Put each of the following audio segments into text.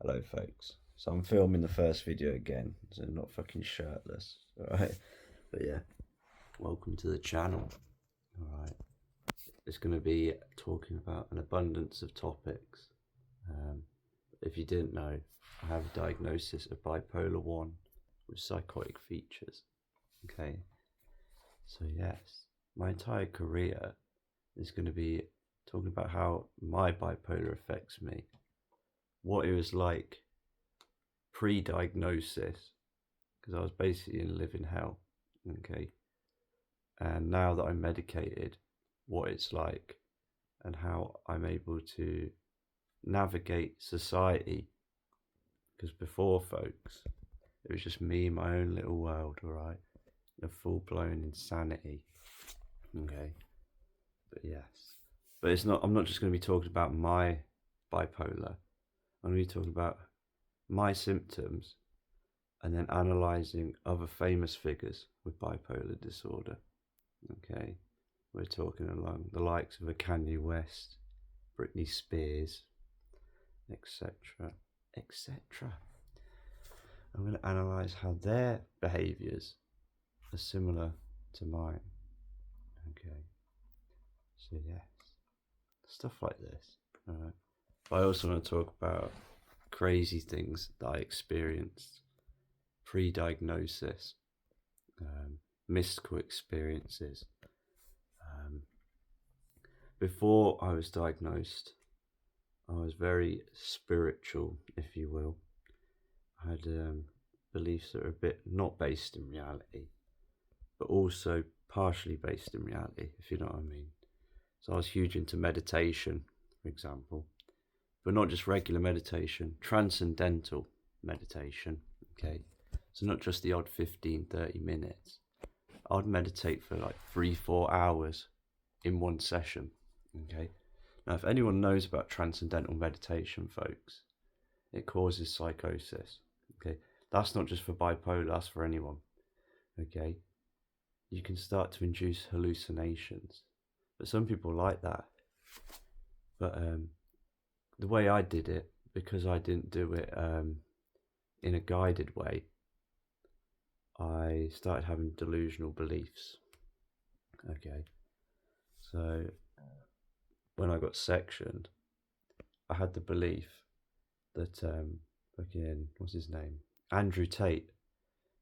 Hello folks, so I'm filming the first video again, so I'm not fucking shirtless, alright? But yeah, welcome to the channel, alright? It's going to be talking about an abundance of topics. If you didn't know, I have a diagnosis of bipolar 1 with psychotic features, okay? So yes, my entire career is going to be talking about how my bipolar affects me, what it was like pre-diagnosis, because I was basically in living hell, okay, and now that I'm medicated, what it's like and how I'm able to navigate society, because before, folks, it was just me in my own little world, all right, of full-blown insanity, okay. But yes, but I'm not just going to be talking about my bipolar. I'm going to be talking about my symptoms and then analysing other famous figures with bipolar disorder, okay. We're talking along the likes of a Kanye West, Britney Spears, etc, etc. I'm going to analyse how their behaviours are similar to mine, okay. So yes, stuff like this, alright. But I also want to talk about crazy things that I experienced pre-diagnosis, mystical experiences. Before I was diagnosed, I was very spiritual, if you will. I had beliefs that are a bit not based in reality, but also partially based in reality, if you know what I mean. So I was huge into meditation, for example, but not just regular meditation, transcendental meditation, okay? So not just the odd 15-30 minutes. I'd meditate for like 3-4 hours in one session, okay? Now, if anyone knows about transcendental meditation, folks, it causes psychosis, okay? That's not just for bipolar, that's for anyone, okay? You can start to induce hallucinations, but some people like that. But the way I did it, because I didn't do it in a guided way, I started having delusional beliefs, okay? So when I got sectioned, I had the belief that fucking, what's his name, Andrew Tate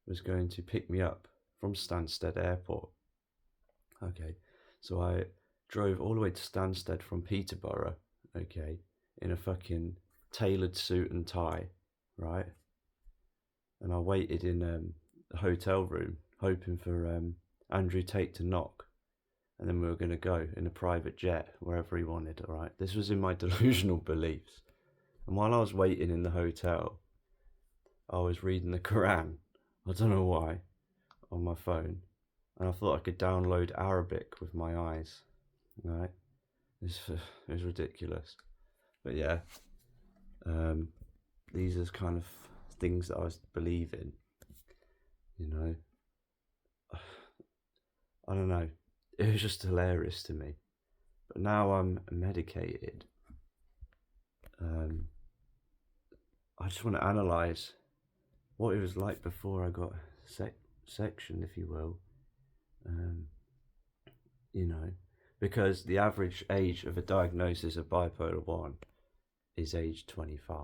was going to pick me up from Stansted Airport, okay? So I drove all the way to Stansted from Peterborough, okay, in a fucking tailored suit and tie, right? And I waited in the hotel room hoping for Andrew Tate to knock, and then we were going to go in a private jet wherever he wanted, all right? This was in my delusional beliefs. And while I was waiting in the hotel, I was reading the Quran, I don't know why, on my phone, and I thought I could download Arabic with my eyes, right? It was ridiculous. But yeah, these are kind of things that I was believing, you know. I don't know, it was just hilarious to me. But now I'm medicated, I just want to analyse what it was like before I got sectioned, if you will, you know, because the average age of a diagnosis of bipolar 1 is age 25,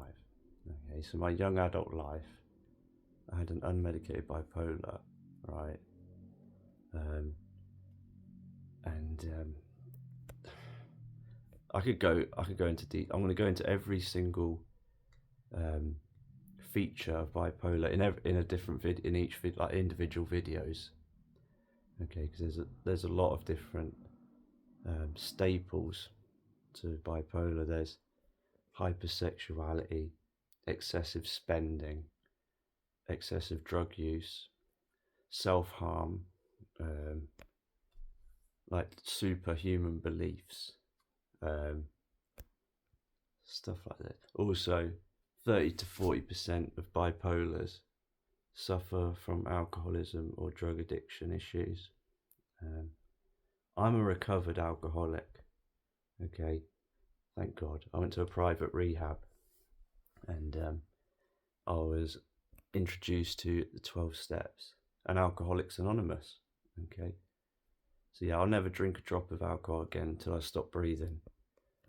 okay? So my young adult life, I had an unmedicated bipolar, right? I could go into I'm going to go into every single feature of bipolar in a different in each like individual videos, okay? Because there's a lot of different staples to bipolar. There's hypersexuality, excessive spending, excessive drug use, self-harm, like superhuman beliefs, stuff like that. Also, 30 to 40% of bipolars suffer from alcoholism or drug addiction issues. I'm a recovered alcoholic, okay? Thank God. I went to a private rehab, and I was introduced to the 12 steps and Alcoholics Anonymous. Okay, so yeah, I'll never drink a drop of alcohol again until I stop breathing.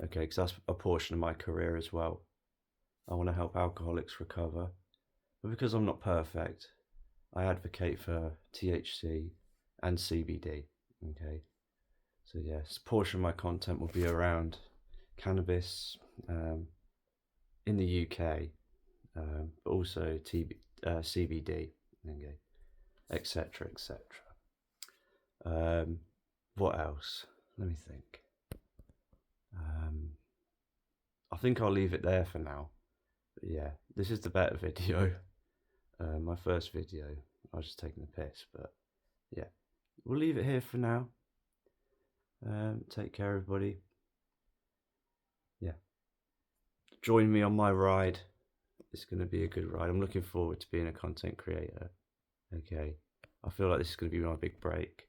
Okay, because that's a portion of my career as well. I want to help alcoholics recover, but because I'm not perfect, I advocate for THC and CBD. Okay, so yes, a portion of my content will be around cannabis in the UK, but also CBD, okay, etc., etc. What else? Let me think. I think I'll leave it there for now. But yeah, this is the better video. My first video, I was just taking the piss, but yeah, we'll leave it here for now. Take care, everybody. Yeah, join me on my ride. It's going to be a good ride. I'm looking forward to being a content creator. Okay, I feel like this is going to be my big break.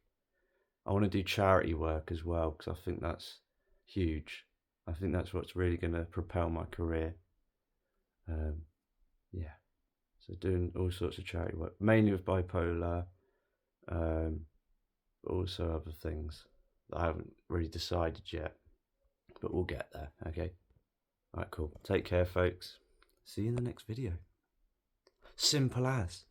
I want to do charity work as well, because I think that's huge. I think that's what's really going to propel my career. Yeah, so doing all sorts of charity work, mainly with bipolar, but also other things that I haven't really decided yet, but we'll get there. Okay, alright, cool. Take care, folks. See you in the next video. Simple as.